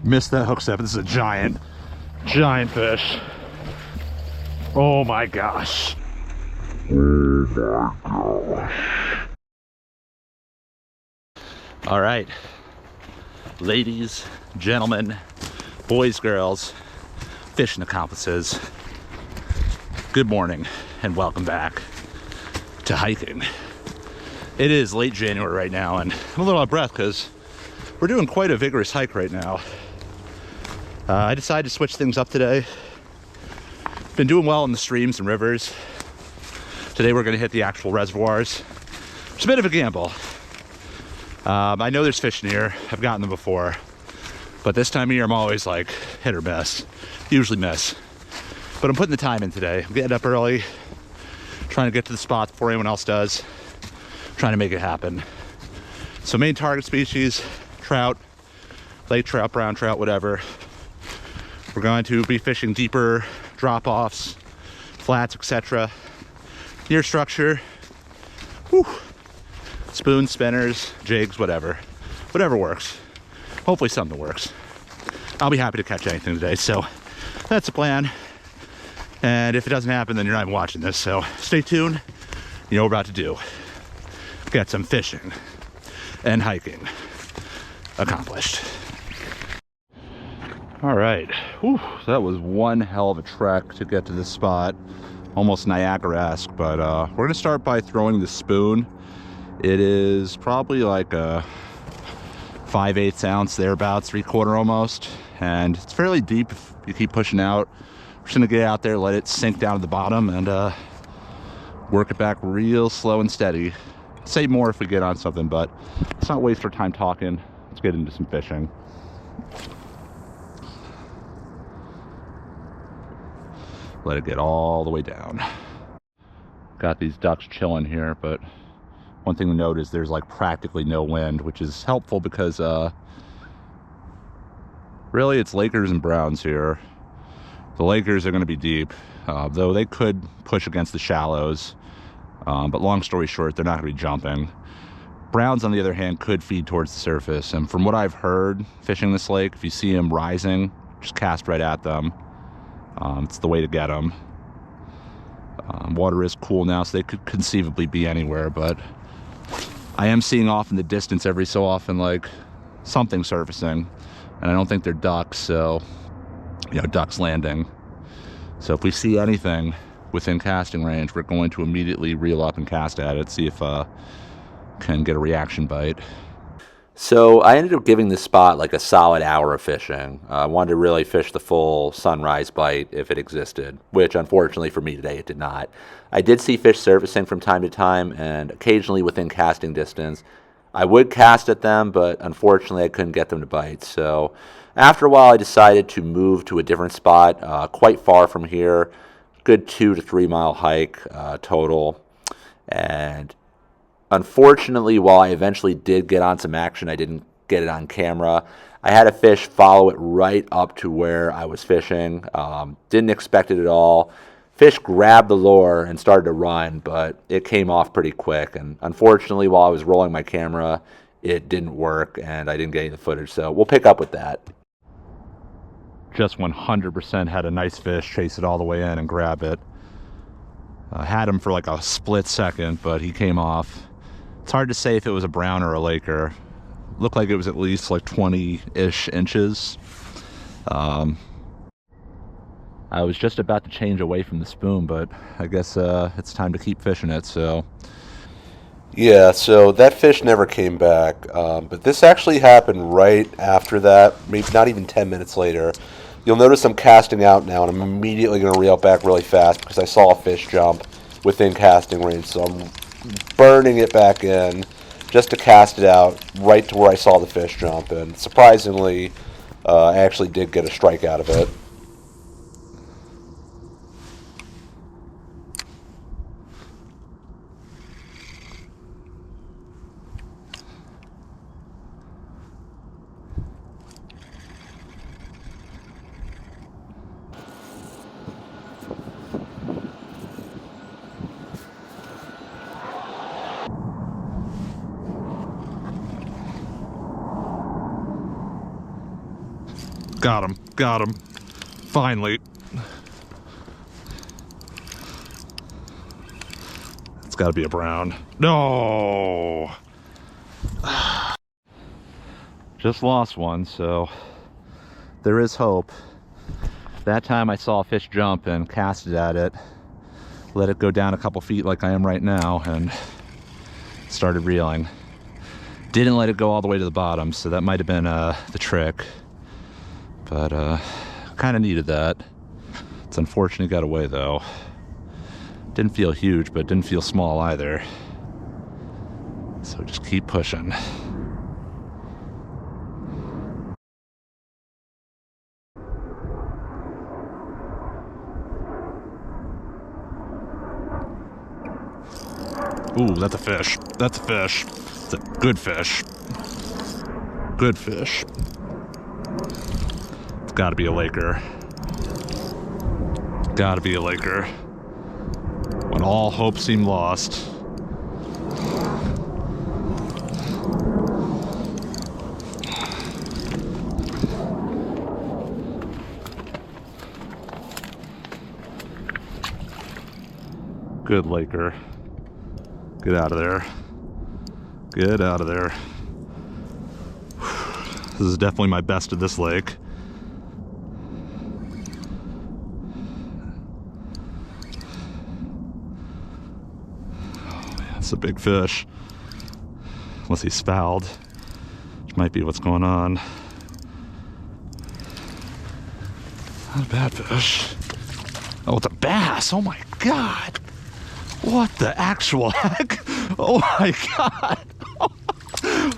Missed that hook step. This is a giant fish. Oh my gosh. All right, ladies, gentlemen, boys, girls, fishing accomplices, good morning and welcome back to hiking. It is late January right now and I'm a little out of breath because we're doing quite a vigorous hike right now. I decided to switch things up today. Been doing well in the streams and rivers. Today we're going to hit the actual reservoirs. It's a bit of a gamble. I know there's fish in here. I've gotten them before. But this time of year I'm always like hit or miss. Usually miss. But I'm putting the time in today. I'm getting up early, trying to get to the spot before anyone else does. Trying to make it happen. So main target species, trout, lake trout, brown trout, whatever. We're going to be fishing deeper drop-offs, flats, etc. Near structure. Whew. Spoons, spinners, jigs, whatever works. Hopefully something works. I'll be happy to catch anything today, so that's the plan. And if it doesn't happen, then you're not even watching this, so stay tuned. You know what we're about to do. Get some fishing and hiking accomplished. All right, whew, that was one hell of a trek to get to this spot. Almost Niagara-esque, but we're gonna start by throwing the spoon. It is probably like a 5/8 ounce, thereabouts, 3/4 almost. And it's fairly deep if you keep pushing out. We're just gonna get out there, let it sink down to the bottom and work it back real slow and steady. Say more if we get on something, but let's not waste our time talking. Let's get into some fishing. Let it get all the way down. Got these ducks chilling here, but one thing to note is there's like practically no wind, which is helpful because really it's Lakers and Browns here. The Lakers are going to be deep, though they could push against the shallows. But long story short, they're not going to be jumping. Browns, on the other hand, could feed towards the surface. And from what I've heard fishing this lake, if you see them rising, just cast right at them. It's the way to get them. Water is cool now, so they could conceivably be anywhere, but I am seeing off in the distance every so often like something surfacing, and I don't think they're ducks, so ducks landing. So if we see anything within casting range, we're going to immediately reel up and cast at it, see if can get a reaction bite. So I ended up giving this spot like a solid hour of fishing. I wanted to really fish the full sunrise bite if it existed, which unfortunately for me today it did not. I did see fish surfacing from time to time and occasionally within casting distance. I would cast at them, but unfortunately I couldn't get them to bite. So after a while I decided to move to a different spot quite far from here. Good 2 to 3 mile hike total. And unfortunately, while I eventually did get on some action, I didn't get it on camera. I had a fish follow it right up to where I was fishing. Didn't expect it at all. Fish grabbed the lure and started to run, but it came off pretty quick. And unfortunately, while I was rolling my camera, it didn't work and I didn't get any of the footage. So we'll pick up with that. Just 100% had a nice fish, chase it all the way in and grab it. Had him for like a split second, but he came off. It's hard to say if it was a brown or a Laker. Looked like it was at least like 20-ish inches. I was just about to change away from the spoon, but I guess it's time to keep fishing it, so. Yeah, so that fish never came back, but this actually happened right after that, maybe not even 10 minutes later. You'll notice I'm casting out now, and I'm immediately going to reel back really fast because I saw a fish jump within casting range, so I'm burning it back in just to cast it out right to where I saw the fish jump, and surprisingly, I actually did get a strike out of it. Got him. Got him. Finally. It's got to be a brown. No! Just lost one, so there is hope. That time I saw a fish jump and casted at it, let it go down a couple feet like I am right now, and started reeling. Didn't let it go all the way to the bottom, so that might have been the trick. But kind of needed that. It's unfortunate it got away though. Didn't feel huge, but didn't feel small either. So just keep pushing. Ooh, that's a fish. That's a fish. It's a good fish. Good fish. It's gotta be a Laker. Gotta be a Laker. When all hope seemed lost. Good Laker. Get out of there. Get out of there. This is definitely my best of this lake. Oh man, it's a big fish. Unless he's fouled, which might be what's going on. Not a bad fish. Oh, it's a bass. Oh my God. What the actual heck? Oh my God.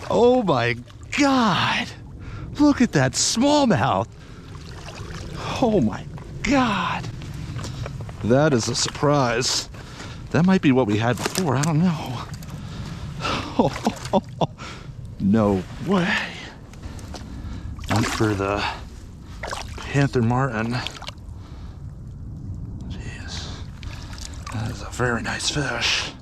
Oh my God. Look at that smallmouth. Oh my God. That is a surprise. That might be what we had before. I don't know. No way. One for the Panther Martin. Jeez. That is a very nice fish.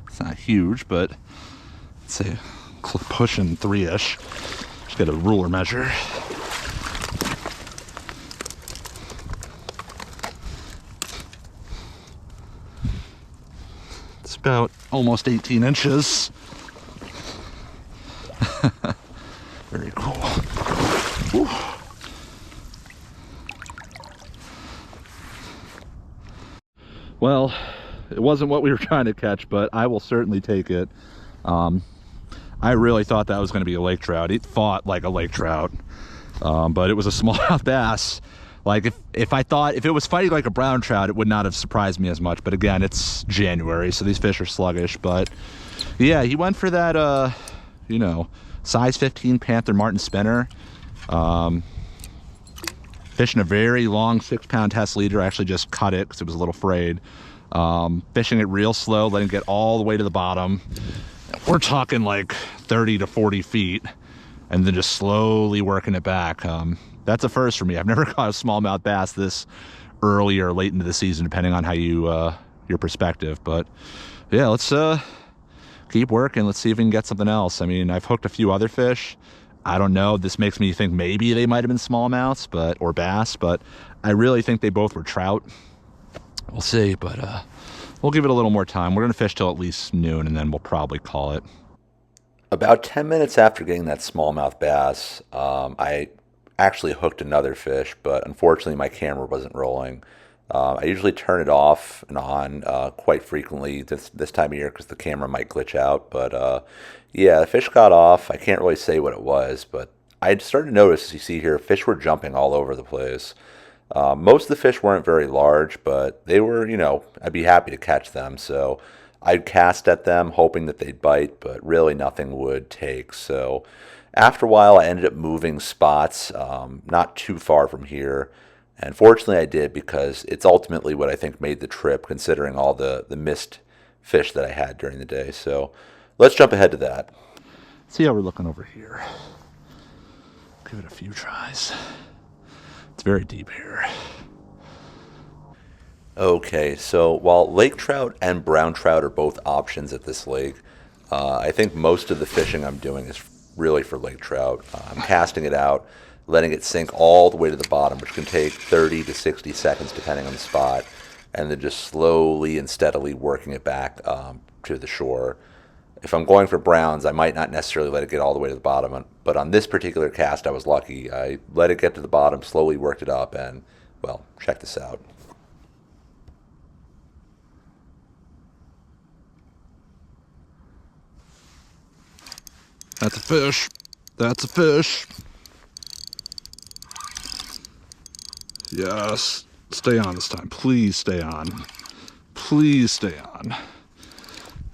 It's not huge, but I'd say pushing 3-ish. Just get a ruler measure. It's about almost 18 inches. Very cool. Whew. Well, it wasn't what we were trying to catch, but I will certainly take it. I really thought that was going to be a lake trout. It fought like a lake trout, but it was a smallmouth bass. Like if it was fighting like a brown trout, it would not have surprised me as much. But again, it's January, so these fish are sluggish. But yeah, he went for that, you know, size 15 Panther Martin spinner. Fishing a very long 6-pound test leader. I actually just cut it because it was a little frayed. Fishing it real slow, letting it get all the way to the bottom. We're talking like 30 to 40 feet, and then just slowly working it back. That's a first for me. I've never caught a smallmouth bass this early or late into the season, depending on how you your perspective. But yeah, let's keep working. Let's see if we can get something else. I mean, I've hooked a few other fish. I don't know. This makes me think maybe they might have been smallmouths, or bass, but I really think they both were trout. We'll see, but we'll give it a little more time. We're going to fish till at least noon, and then we'll probably call it. About 10 minutes after getting that smallmouth bass, I actually hooked another fish, but unfortunately my camera wasn't rolling. I usually turn it off and on quite frequently this time of year because the camera might glitch out. But yeah, the fish got off. I can't really say what it was, but I started to notice, as you see here, fish were jumping all over the place. Most of the fish weren't very large, but they were, you know, I'd be happy to catch them. So I'd cast at them hoping that they'd bite, but really nothing would take. So after a while, I ended up moving spots not too far from here. And fortunately I did, because it's ultimately what I think made the trip, considering all the missed fish that I had during the day. So let's jump ahead to that. See how we're looking over here. Give it a few tries. It's very deep here. Okay, so while lake trout and brown trout are both options at this lake, I think most of the fishing I'm doing is really for lake trout. I'm casting it out, letting it sink all the way to the bottom, which can take 30 to 60 seconds depending on the spot, and then just slowly and steadily working it back to the shore. If I'm going for browns, I might not necessarily let it get all the way to the bottom, but on this particular cast, I was lucky. I let it get to the bottom, slowly worked it up, and, well, check this out. That's a fish. That's a fish. Yes. Stay on this time. Please stay on. Please stay on.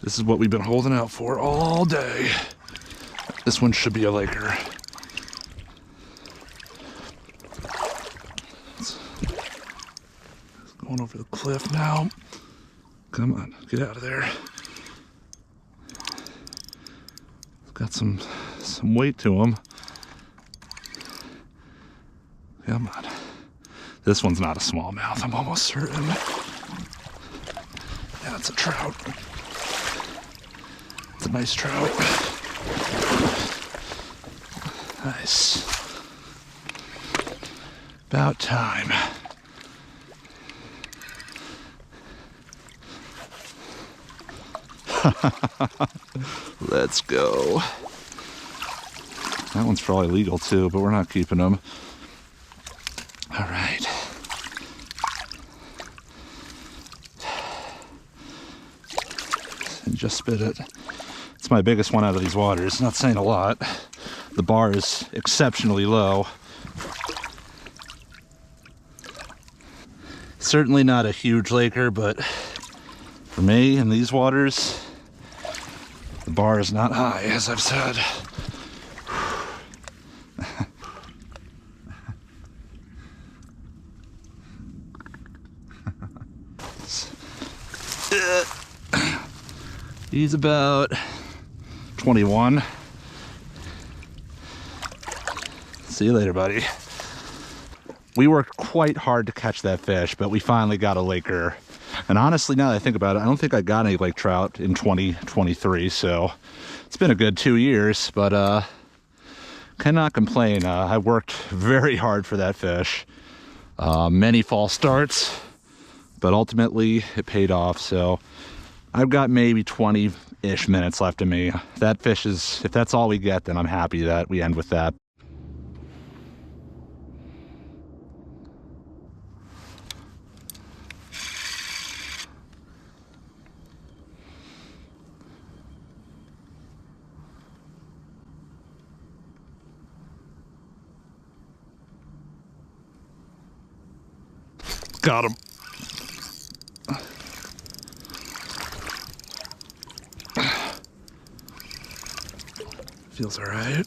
This is what we've been holding out for all day. This one should be a laker. It's going over the cliff now. Come on, get out of there. Got some weight to him. Come on. This one's not a smallmouth, I'm almost certain. Yeah, it's a trout. It's a nice trout. Nice. About time. Let's go. That one's probably legal too, but we're not keeping them. All right. And just spit it. It's my biggest one out of these waters. Not saying a lot. The bar is exceptionally low. Certainly not a huge laker, but for me in these waters, the bar is not high, as I've said. He's about 21. See you later, buddy. We worked quite hard to catch that fish, but we finally got a laker. And honestly, now that I think about it, I don't think I got any lake trout in 2023, so it's been a good 2 years, but cannot complain. I worked very hard for that fish. Many false starts, but ultimately it paid off. So I've got maybe 20-ish minutes left of me. That fish is, if that's all we get, then I'm happy that we end with that. Got him. Feels all right.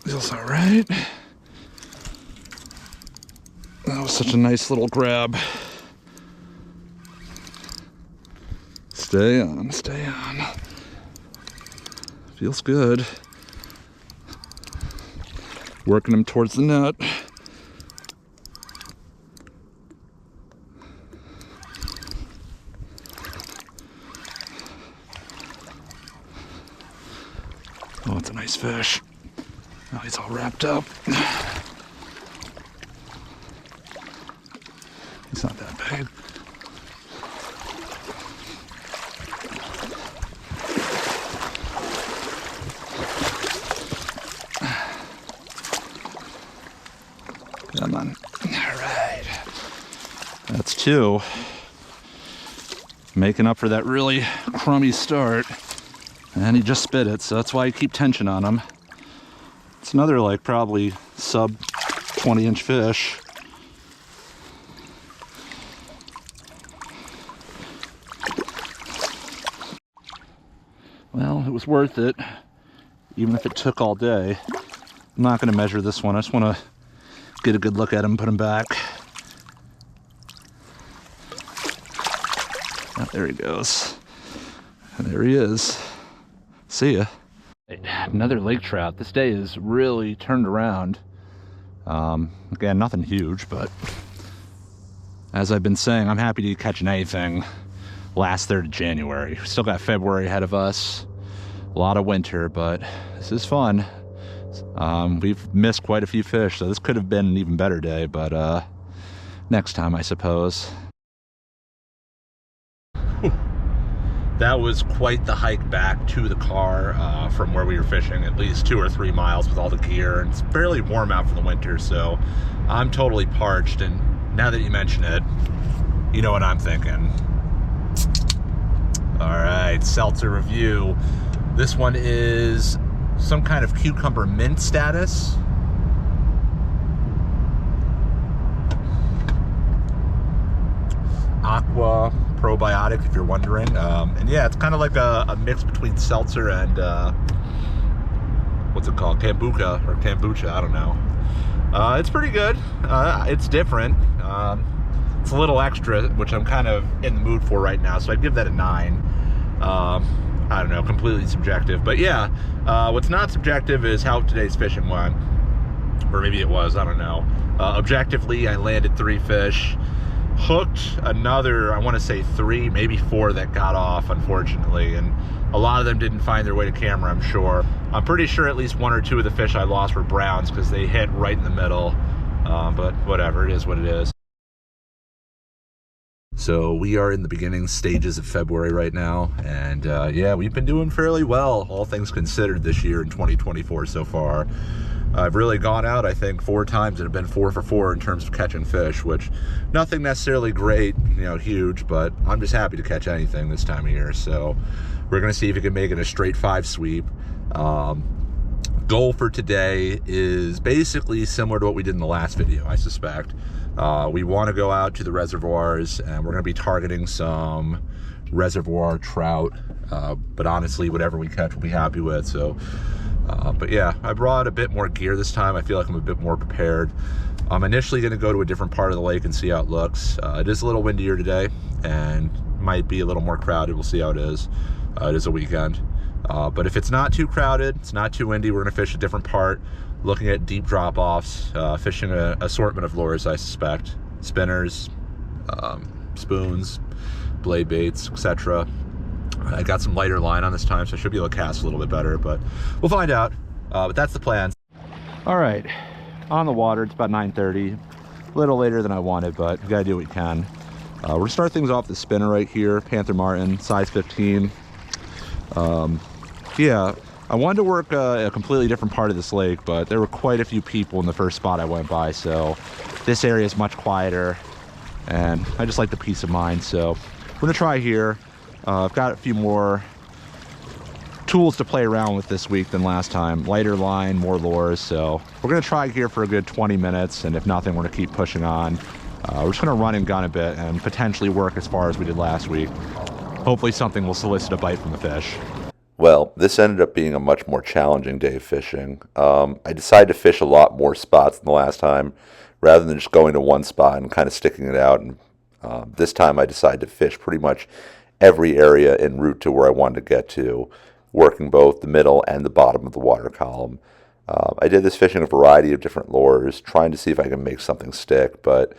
Feels all right. That was such a nice little grab. Stay on, stay on. Feels good. Working him towards the net. Oh, it's a nice fish. Now he's all wrapped up. He's not that big. Come on. All right. That's two. Making up for that really crummy start. And he just spit it, so that's why I keep tension on him. It's another, like, probably sub 20-inch fish. Well, it was worth it, even if it took all day. I'm not going to measure this one. I just want to get a good look at him, put him back. Oh, there he goes. And there he is. See ya. Another lake trout. This day is really turned around. Again, nothing huge, but as I've been saying, I'm happy to be catching anything last third of January. Still got February ahead of us. A lot of winter, but this is fun. We've missed quite a few fish, so this could have been an even better day, but next time, I suppose. That was quite the hike back to the car from where we were fishing, at least 2 or 3 miles with all the gear. And it's fairly warm out for the winter, so I'm totally parched. And now that you mention it, you know what I'm thinking. All right, seltzer review. This one is some kind of cucumber mint status. Aqua probiotic, if you're wondering. And yeah, it's kind of like a mix between seltzer and what's it called, kombucha or kombucha, I don't know. It's pretty good. It's different. It's a little extra, which I'm kind of in the mood for right now, so I'd give that a 9. I don't know, completely subjective, but yeah, what's not subjective is how today's fishing went, or maybe it was, I don't know. Objectively, I landed 3 fish, hooked another, I want to say 3, maybe 4 that got off, unfortunately, and a lot of them didn't find their way to camera, I'm sure. I'm pretty sure at least 1 or 2 of the fish I lost were browns because they hit right in the middle, but whatever, it is what it is. So we are in the beginning stages of February right now, and yeah, we've been doing fairly well, all things considered, this year in 2024 so far. I've really gone out, I think, 4 times and have been 4 for 4 in terms of catching fish, which nothing necessarily great, you know, huge, but I'm just happy to catch anything this time of year. So we're going to see if we can make it a straight 5 sweep. Goal for today is basically similar to what we did in the last video, I suspect. We want to go out to the reservoirs, and we're going to be targeting some reservoir trout, but honestly, whatever we catch, we'll be happy with. So but yeah, I brought a bit more gear this time. I feel like I'm a bit more prepared. I'm initially going to go to a different part of the lake and see how it looks. It is a little windier today and might be a little more crowded. We'll see how it is. It is a weekend. But if it's not too crowded, it's not too windy, we're going to fish a different part, looking at deep drop-offs, fishing an assortment of lures, I suspect. Spinners, spoons, blade baits, etc. I got some lighter line on this time, so I should be able to cast a little bit better, but we'll find out. But that's the plan. All right, on the water, it's about 9:30. A little later than I wanted, but we gotta do what we can. We're gonna start things off with the spinner right here, Panther Martin, size 15. Yeah, I wanted to work a completely different part of this lake, but there were quite a few people in the first spot I went by, so this area is much quieter, and I just like the peace of mind, so we're gonna try here. I've got a few more tools to play around with this week than last time. Lighter line, more lures, so we're gonna try here for a good 20 minutes, and if nothing, we're gonna keep pushing on. We're just gonna run and gun a bit and potentially work as far as we did last week. Hopefully something will solicit a bite from the fish. Well, this ended up being a much more challenging day of fishing. I decided to fish a lot more spots than the last time, rather than just going to one spot and kind of sticking it out. And this time I decided to fish pretty much every area en route to where I wanted to get to, working both the middle and the bottom of the water column. I did this fishing a variety of different lures, trying to see if I can make something stick, but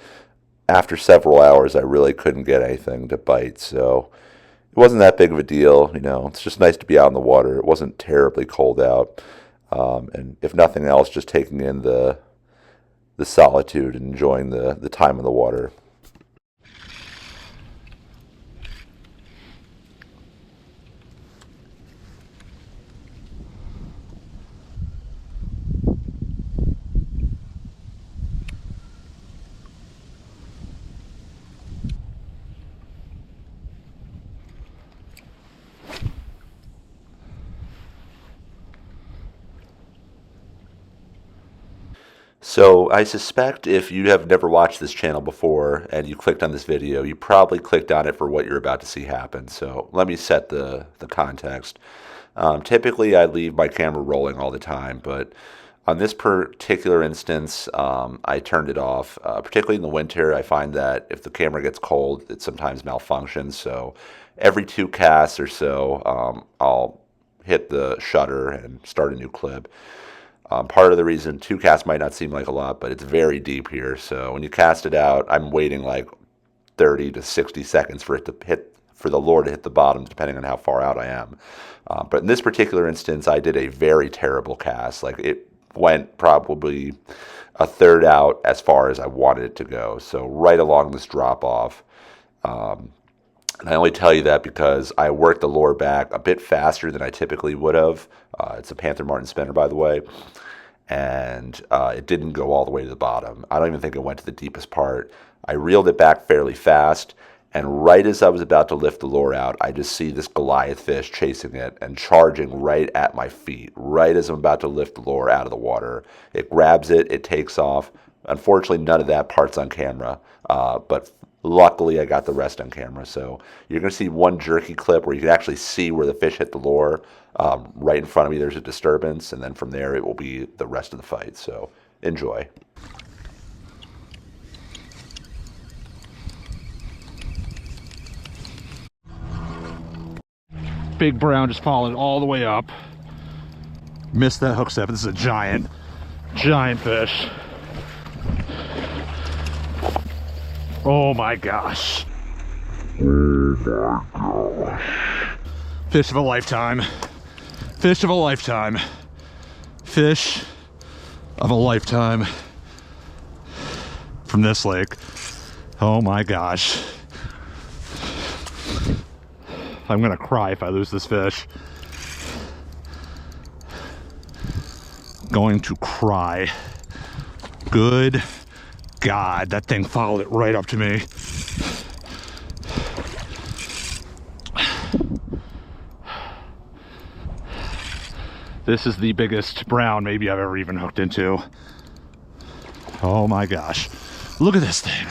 after several hours I really couldn't get anything to bite, so it wasn't that big of a deal. You know, it's just nice to be out in the water. It wasn't terribly cold out, and if nothing else, just taking in the solitude and enjoying the time in the water. So I suspect if you have never watched this channel before and you clicked on this video, you probably clicked on it for what you're about to see happen. So let me set the context. Typically I leave my camera rolling all the time, but on this particular instance, I turned it off. Particularly in the winter, I find that if the camera gets cold, it sometimes malfunctions. So every 2 casts or so, I'll hit the shutter and start a new clip. Part of the reason 2 casts might not seem like a lot, but it's very deep here. So when you cast it out, I'm waiting like 30 to 60 seconds for it to hit, for the lure to hit the bottom, depending on how far out I am. But in this particular instance, I did a very terrible cast. Like, it went probably a third out as far as I wanted it to go. So right along this drop off. And I only tell you that because I worked the lure back a bit faster than I typically would have. It's a Panther Martin spinner, by the way. And it didn't go all the way to the bottom. I don't even think it went to the deepest part. I reeled it back fairly fast. And right as I was about to lift the lure out, I just see this Goliath fish chasing it and charging right at my feet. Right as I'm about to lift the lure out of the water. It grabs it, it takes off. Unfortunately, none of that part's on camera. But luckily, I got the rest on camera. So you're going to see one jerky clip where you can actually see where the fish hit the lure. Right in front of me, there's a disturbance. And then from there, it will be the rest of the fight. So enjoy. Big brown just followed all the way up. Missed that hook set, but this is a giant fish. Oh my gosh. Fish of a lifetime. Fish of a lifetime. Fish of a lifetime from this lake. Oh my gosh. I'm gonna cry if I lose this fish. Going to cry. Good God, that thing followed it right up to me. This is the biggest brown maybe I've ever even hooked into. Oh my gosh. Look at this thing.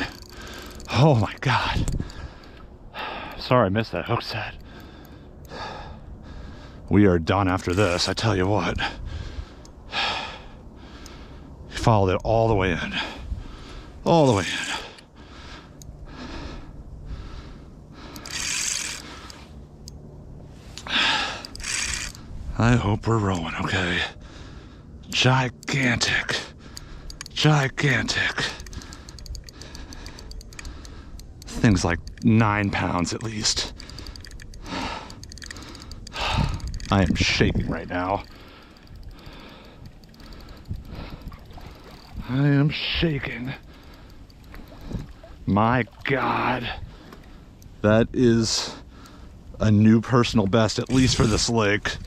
Oh my God. Sorry I missed that hook set. We are done after this, I tell you what. He followed it all the way in. All the way in. I hope we're rolling, okay? Gigantic. Gigantic. Thing's like 9 pounds at least. I am shaking right now. I am shaking. My God. That is a new personal best, at least for this lake.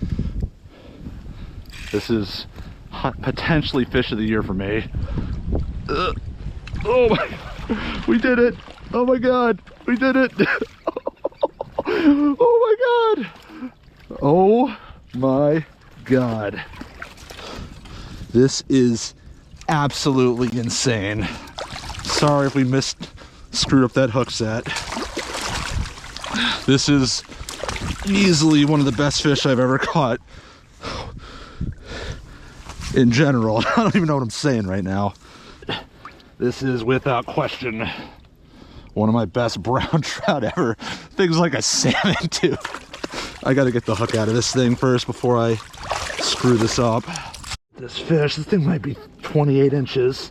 This is potentially fish of the year for me. Oh my, we did it. Oh my God, we did it. Oh my God. Oh my God. This is absolutely insane. Sorry if we screwed up that hook set. This is easily one of the best fish I've ever caught. In general, I don't even know what I'm saying right now. This is without question one of my best brown trout ever. Things like a salmon too. I gotta get the hook out of this thing first before I screw this up. This fish, this thing might be 28 inches.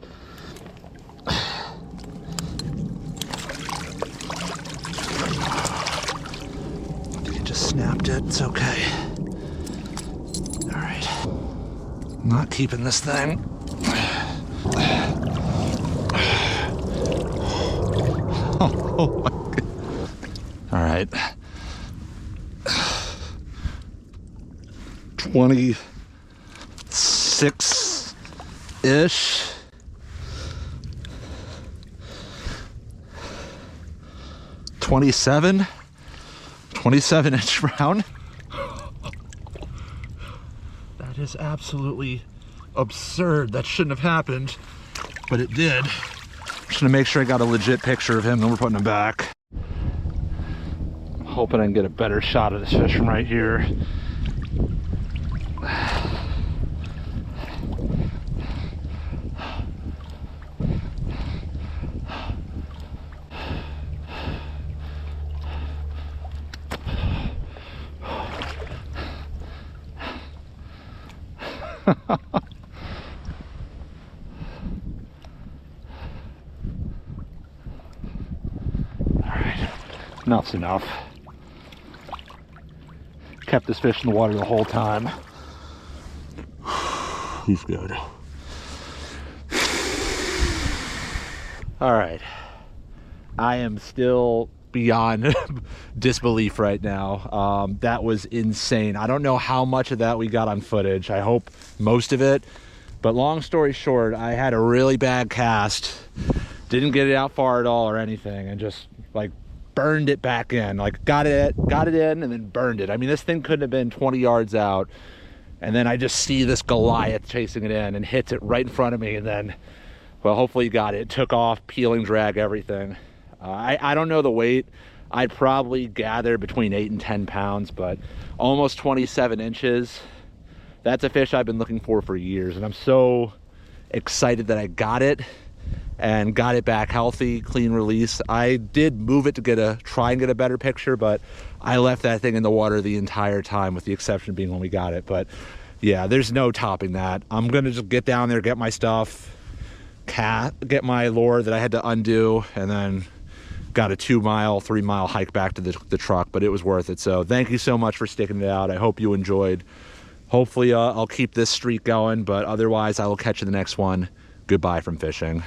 You just snapped it, it's okay. All right, I'm not keeping this thing. Oh my God. All right. 26-ish. 27-inch brown. That is absolutely absurd. That shouldn't have happened, but it did. I'm just gonna make sure I got a legit picture of him, then we're putting him back. I'm hoping I can get a better shot of this fish from right here. Alright, enough's enough. Kept this fish in the water the whole time. He's good. Alright. I am still beyond disbelief right now. That was insane. I don't know how much of that we got on footage. I hope most of it. But long story short, I had a really bad cast. Didn't get it out far at all or anything, and just like burned it back in. Like got it in and then burned it. I mean, this thing couldn't have been 20 yards out. And then I just see this Goliath chasing it in and hits it right in front of me. And then, well, hopefully you got it. It took off, peeling drag, everything. I don't know the weight. I'd probably gather between 8 and 10 pounds, but almost 27 inches. That's a fish I've been looking for years. And I'm so excited that I got it and got it back healthy, clean release. I did move it to try and get a better picture, but I left that thing in the water the entire time, with the exception being when we got it. But yeah, there's no topping that. I'm gonna just get down there, get my stuff, get my lure that I had to undo, and then got a 2-mile, 3-mile hike back to the truck, but it was worth it. So thank you so much for sticking it out. I hope you enjoyed. Hopefully I'll keep this streak going, but otherwise I will catch you the next one. Goodbye from fishing.